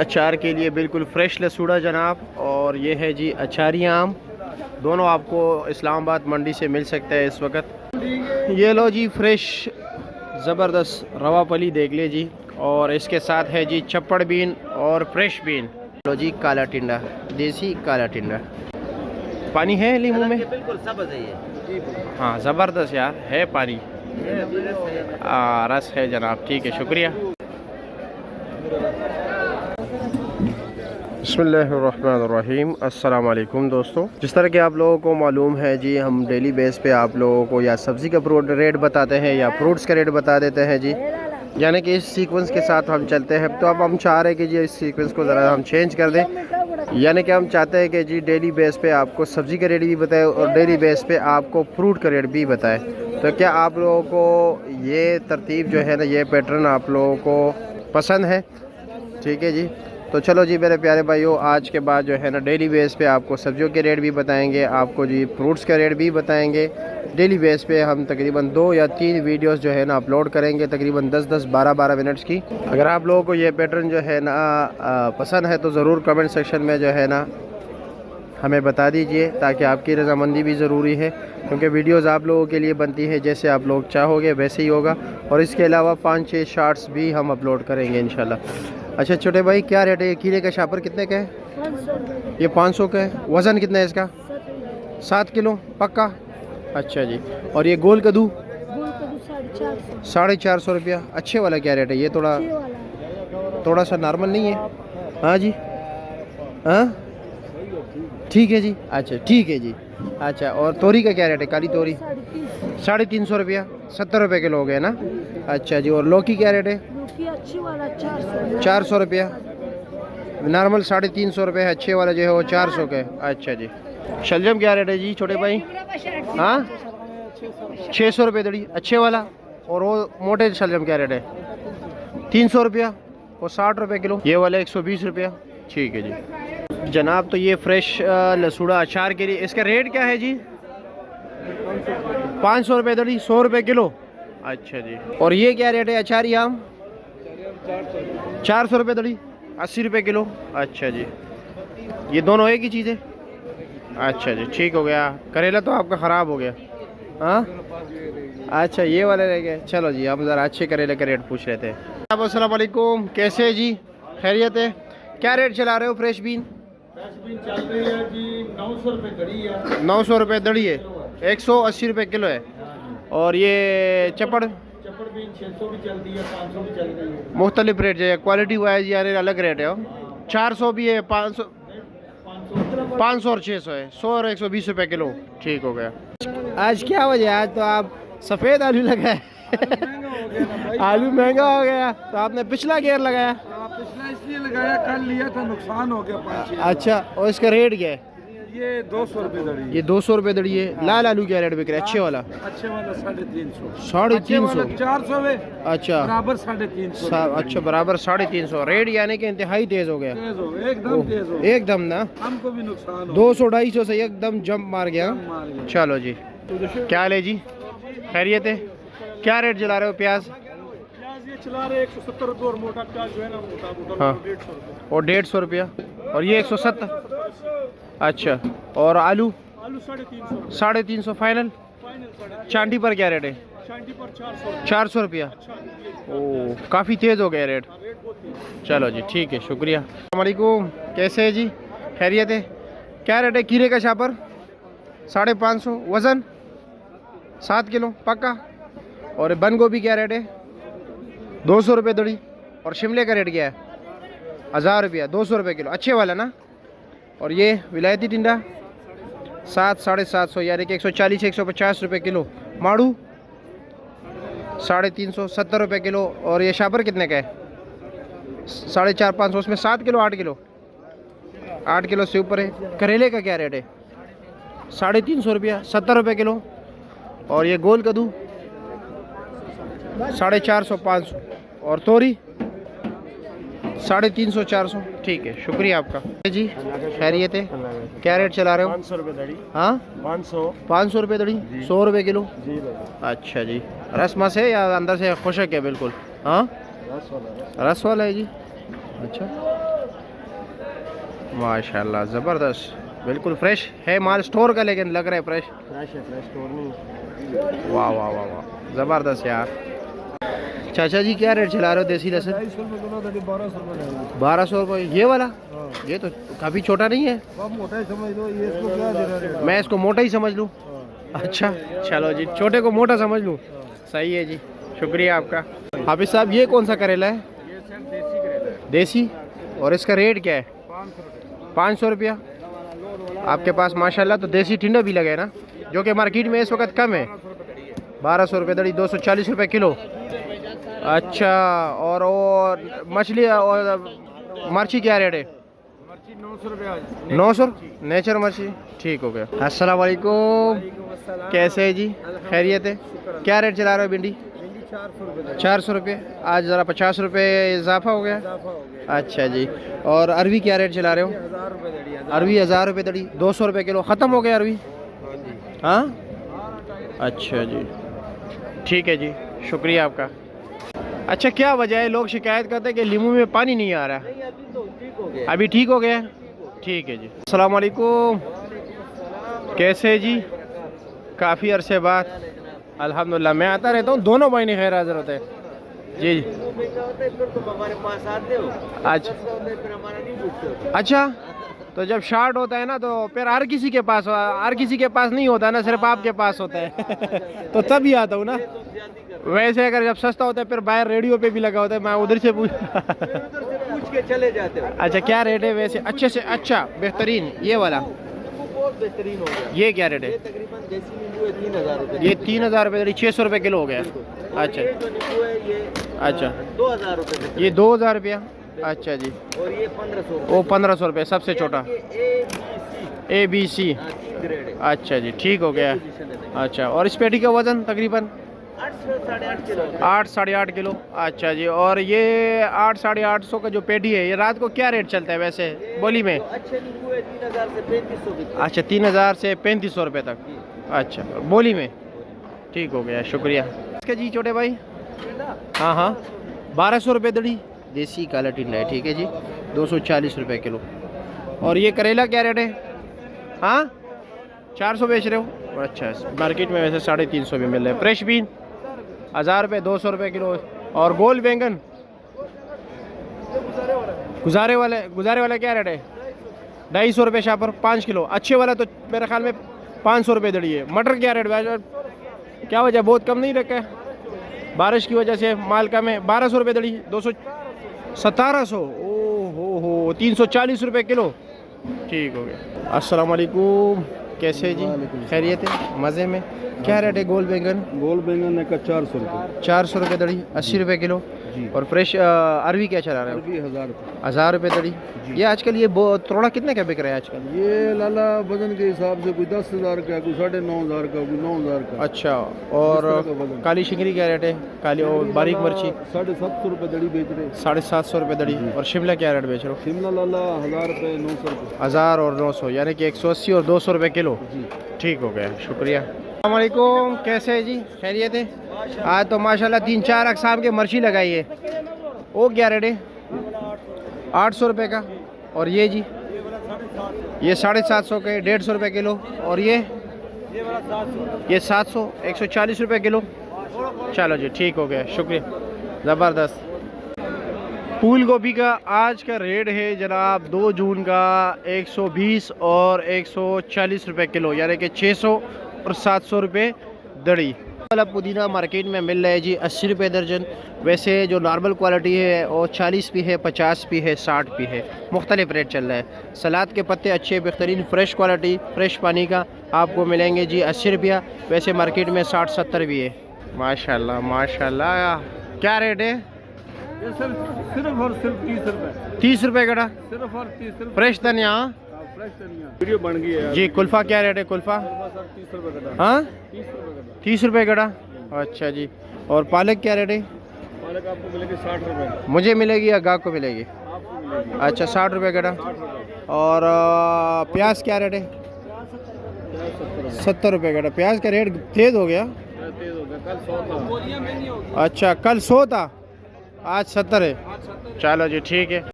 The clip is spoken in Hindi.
अचार के लिए बिल्कुल फ्रेश लसूड़ा जनाब। और ये है जी अचारी आम, दोनों आपको इस्लामाबाद मंडी से मिल सकता है इस वक्त। ये लो जी फ्रेश ज़बरदस्त रवा पली देख लीजिए जी। और इसके साथ है जी चप्पड़ बीन और फ्रेश बीन। लो जी काला टिंडा, देसी काला टिंडा। पानी है लीमू में? बिल्कुल सब है। हाँ ज़बरदस्त यार है पानी, रस है जनाब। ठीक है, शुक्रिया। बिस्मिल्लाहिर्रहमानिर्रहीम। अस्सलाम वालेकुम दोस्तों। जिस तरह कि आप लोगों को मालूम है जी, हम डेली बेस पे आप लोगों को या सब्ज़ी का रेट बताते हैं या फ्रूट्स का रेट बता देते हैं जी, यानी कि इस सीक्वेंस के साथ हम चलते हैं। तो अब हम चाह रहे हैं कि जी इस सीक्वेंस को ज़रा हम चेंज कर दें, यानी कि हम चाहते हैं कि जी डेली बेस पे आपको सब्ज़ी का रेट भी बताए और डेली बेस पे आपको फ्रूट का रेट भी बताए। तो क्या आप लोगों को ये तरतीब जो है ना, ये पैटर्न आप लोगों को पसंद है? ठीक है जी। तो चलो जी मेरे प्यारे भाइयों, आज के बाद जो है ना डेली बेस पे आपको सब्जियों के रेट भी बताएंगे, आपको जी फ्रूट्स का रेट भी बताएंगे। डेली बेस पे हम तकरीबन 2 या 3 वीडियोस जो है ना अपलोड करेंगे, तकरीबन 10-10, 12-12 मिनट्स की। अगर आप लोगों को ये पैटर्न जो है ना पसंद है तो ज़रूर कमेंट सेक्शन में जो है ना हमें बता दीजिए, ताकि आपकी रजामंदी भी ज़रूरी है, क्योंकि वीडियोस आप लोगों के लिए बनती है जैसे आप लोग चाहोगे वैसे ही होगा। और इसके अलावा 5-6 शॉर्ट्स भी हम अपलोड करेंगे इंशाल्लाह। अच्छा छोटे भाई, क्या रेट है खीरे का? शापर कितने का है? 500। ये 500 का है। वज़न कितना है इसका? 7 किलो पक्का। अच्छा जी। और ये गोल कद्दू? 450 रुपया। अच्छे वाला क्या रेट है? ये थोड़ा सा नॉर्मल नहीं है? हाँ जी, हाँ ठीक है जी। अच्छा ठीक है जी। अच्छा, और तोरी का क्या रेट है? काली तोरी 350 रुपया, 70 रुपये किलो हो गया ना। अच्छा जी। और लौकी क्या रेट है? अच्छी वाला 400 रुपया। नॉर्मल 350 रुपये है, अच्छे वाला जो है वो 400 का है। अच्छा जी। शलजम क्या रेट है जी छोटे भाई? हाँ 600 रुपये दड़ी, अच्छे वाला। और वो मोटे शलजम क्या रेट है? 300 रुपया और 60 रुपये किलो। ये वाला 120 रुपया। ठीक है जी जनाब। तो ये फ्रेश लसूड़ा अचार के लिए इसका रेट क्या है जी? 500 रुपये दड़ी, 100 रुपये किलो। अच्छा जी। और ये क्या रेट है अचारी आम? 400 रुपये दड़ी, 80 रुपये किलो। अच्छा जी। ये दोनों एक ही चीज़ है? अच्छा जी, ठीक हो गया। करेला तो आपका ख़राब हो गया। हाँ अच्छा, ये वाले रह गए। चलो जी, हम ज़रा अच्छे करेले का रेट पूछ रहे थे। अस्सलाम वालेकुम, कैसे है जी? खैरियत है? क्या रेट चला रहे हो फ्रेश बीन? फ्रेश बीन चल रही है जी 900 रुपये दड़ी है। 900 रुपये दड़ी है, 180 रुपये किलो है। और ये चपड़ बीन 600 भी चलती है, 500 भी चल रही है। मुख्तलिफ रेट है, क्वालिटी वाइज यार अलग रेट है। 400 भी है, 500 और 600 है, 100 और 120 रुपये किलो। ठीक हो गया। आज क्या वजह है? आज तो आप सफ़ेद आलू लगाए। आलू महंगा हो गया तो आपने पिछला गेयर लगाया? पिछला इसलिए लगाया, कल लिया था नुकसान हो गया 5-6। अच्छा, और इसका रेट क्या है? ये 200 रुपये दड़ी। ये 200 रुपये दड़ी है। लाल आलू क्या रेट बिक रहा है अच्छे वाला? अच्छे वाला 350। 350? 400 है। अच्छा बराबर 350। अच्छा बराबर 350 रेट, यानी कि इंतहाई तेज हो गया। एकदम तेज हो, एकदम ना। हमको भी नुकसान हो। 200-250 से एकदम जंप मार गया। चलो जी, क्या हाल है जी? खैरियत है? क्या रेट चला रहे हो प्याज? ये चला रहे 170 रुपये, और मोटा प्याज जो है ना, मोटा हाँ, 150 रुपये। और 150 रुपया। और ये 170। अच्छा, और आलू? 350 फाइनल। चांदी पर क्या रेट है? चांदी पर 400 रुपया। ओ, काफ़ी तेज़ हो गया रेट। चलो जी ठीक है, शुक्रिया। अस्सलाम वालेकुम, कैसे है जी? खैरियत है? क्या रेट है खीरे का शापर? 550। वज़न 7 किलो पक्का। और बंद गोभी क्या रेट है? 200 रुपये दड़ी। और शिमले का रेट क्या है? 1000 रुपया, 200 रुपये किलो, अच्छे वाला ना। और ये विलायती टिंडा 700-750, यानी कि 140-150 रुपये किलो। माड़ू 350, 70 रुपये किलो। और ये शापर कितने का है? 450-500, उसमें 7 किलो 8 किलो 8 किलो से ऊपर है। करेले का क्या रेट है? 350 रुपया, 70 रुपये किलो। और ये गोल कद्दू 450-500। और तोरी 350-400। ठीक है, शुक्रिया आपका जी। खैरियत है? क्या रेट चला रहे हो? 500 रुपये दड़ी। हाँ 500 रुपये दड़ी, 100 रुपये किलो। जी अच्छा जी। रस मस है या अंदर से खुशक है? बिल्कुल हाँ, रस वाला है जी। अच्छा, माशाल्लाह ज़बरदस्त, बिल्कुल फ्रेश है माल स्टोर का, लेकिन लग रहा है फ्रेश। फ्रेश है, फ्रेश स्टोर नहीं। वाह वाह वाह वाह, ज़बरदस्त यार। चाचा जी क्या रेट चला रहे हो देसी लहसुन? 1200 रुपये। ये वाला? ये तो काफ़ी छोटा नहीं है। मोटा ही समझ लो, ये इसको क्या दे रहा है? मैं इसको मोटा ही समझ लूँ। अच्छा चलो जी, छोटे को मोटा समझ लूँ। सही है जी, शुक्रिया आपका। हाफिज साहब ये कौन सा करेला है? ये सर देसी करेला है। देसी। और इसका रेट क्या है? 500 रुपया। आपके पास माशाल्लाह तो देसी टिंडा भी लगे ना, जो कि मार्केट में इस वक्त कम है। 1200 रुपये दड़ी, 240 रुपये किलो। अच्छा, और वो मछली और मर्ची क्या रेट है? मर्ची 900 रुपये। 900 नेचर मर्ची, ठीक हो गया। अस्सलाम वालेकुम, कैसे है जी? खैरियत है? क्या रेट चला रहे हो भिंडी? 400 रुपये। आज ज़रा 50 रुपये इजाफा हो गया। अच्छा जी। और अरवी क्या रेट चला रहे हो? 1000 रुपये दड़ी। अरवी 1000 रुपये दड़ी, 200 रुपये किलो। ख़त्म हो गया अरवी? हाँ, अच्छा जी, ठीक है जी, शुक्रिया आपका। अच्छा, क्या वजह है लोग शिकायत करते हैं कि लीमू में पानी नहीं आ रहा? अभी ठीक हो गया? ठीक है जी। अस्सलाम वालेकुम, कैसे है जी? काफ़ी अरसे बाद। अल्हम्दुलिल्लाह, मैं आता रहता हूँ, दोनों महीने खैर हाजिर होते हैं जी। अच्छा, तो जब शार्ट होता है ना तो फिर हर किसी के पास नहीं होता है ना, सिर्फ आपके पास होता है तो तभी आता हूँ ना। वैसे अगर जब सस्ता होता है फिर बाहर रेडियो पे भी लगा होता है, मैं उधर से पूछ के चले जाते हो। अच्छा, क्या रेट है वैसे? अच्छे से अच्छा, बेहतरीन ये वाला बहुत बेहतरीन हो गया। ये क्या रेट है? तकरीबन देसी नींबू है 3000 रुपये। ये 3000 रुपये, 600 रुपये किलो हो गया। अच्छा, ये जो नींबू है ये अच्छा 2000 रुपये। ये 2000 रुपया। अच्छा जी। और ये 1500। वो 1500 रुपये, सबसे छोटा ABC। ग्रेड है। अच्छा जी, ठीक हो गया। अच्छा, और इस पेटी का वज़न तकरीबन 8 साढ़े 8 किलो। 8 साढ़े 8 किलो। अच्छा जी। और ये 8 साढ़े 800 का जो पेटी है, ये रात को क्या रेट चलता है वैसे बोली में? अच्छे नींबू है 3000 से 3500। अच्छा, 3000 से 3500 रुपये तक। अच्छा, बोली में, ठीक हो गया, शुक्रिया। इसका जी छोटे भाई? हाँ हाँ, 1200 रुपये दड़ी, देसी काला टिंडा है, ठीक है जी, 240 रुपये किलो। और ये करेला क्या रेट है? हाँ, 400 बेच रहे हो? अच्छा, मार्केट में वैसे 350 भी मिल रहे हैं। फ्रेश बीन 1000 रुपये, 200 रुपये किलो। और गोल बैंगन गुजारे वाला क्या रेट है? 250 रुपये शापर, 5 किलो। अच्छे वाला तो मेरे ख्याल में 500 रुपये दड़ी है। मटर क्या रेट है? क्या वजह, बहुत कम नहीं रखा है? बारिश की वजह से माल कम है। 1200 रुपये दड़ी, 1700। ओह हो, 340 रुपये किलो, ठीक हो गया। अस्सलाम वालेकुम, कैसे है जी? खैरियत है? मज़े में? क्या रेट है गोल बैंगन? गोल बैंगन का 400 रुपये। 400 रुपये दड़ी, 80 रुपये किलो जी। और फ्रेश अरवी क्या चला रहे हो? 1000 रुपये। 1000 रुपये दड़ी। ये आजकल ये तोड़ा कितने का बिक रहा है आजकल? ये लाला वजन के हिसाब से कोई 10,000 का, कोई 9,500 का, कोई 9,000 का। अच्छा, और काली शिंगरी क्या रेट है? काली और बारीक मिर्ची 750 रुपये दड़ी बेच रहे। 750 रुपये दड़ी। और शिमला क्या रेट बेच रहे हो? शिमला लाला 1000 रुपये, 900 रुपये। 1000 और 900, यानी कि 180 और 200 रुपये किलो, ठीक हो गया, शुक्रिया। अस्सलाम वालेकुम, कैसे है जी? खैरियत है? आज तो माशाल्लाह 3-4 अक़साम के मिर्ची लगाई है। वो क्या रेट है? 800 रुपये का। और ये जी, ये 750 के, 150 रुपये किलो। और ये 700, 140 रुपये किलो। चलो जी, ठीक हो गया, शुक्रिया, ज़बरदस्त। फूल गोभी का आज का रेट है जनाब 2 जून का 120 और 140 रुपये किलो, यानी कि 600 और 700 रुपये दड़ी। वाला पुदीना मार्केट में मिल रहा है जी 80 रुपये दर्जन। वैसे जो नॉर्मल क्वालिटी है वो 40 भी है, 50 भी है, 60 भी है, मुख्तलिफ रेट चल रहा है। सलाद के पत्ते अच्छे बेहतरीन फ्रेश क्वालिटी, फ्रेश पानी का आपको मिलेंगे जी 80 रुपया। वैसे मार्केट में 60-70 भी है। माशाल्लाह माशाल्लाह। क्या रेट है? ये सिर्फ और सिर्फ 30 रुपये। 30 रुपये कटा, सिर्फ और 30 रुपये। फ्रेश धनिया। फ्रेश धनिया वीडियो बन गई है जी। कुल्फ़ा क्या रेट है? कुल्फ़ा 30 रुपये कटा। हाँ, 30 रुपये कटा। 30 रुपये कटा। अच्छा जी। और पालक क्या रेट है? पालक आपको मिलेगी 60 रुपये। मुझे मिलेगी या गाहक को मिलेगी? आपको मिलेगी। अच्छा, 60 रुपये कटा। 60 रुपये। और प्याज क्या रेट है? 70 रुपये कटा। प्याज का रेट तेज़ हो गया। तेज हो गया, कल 100 था। अच्छा, कल 100 था, आज 70 है। चलो जी, ठीक है।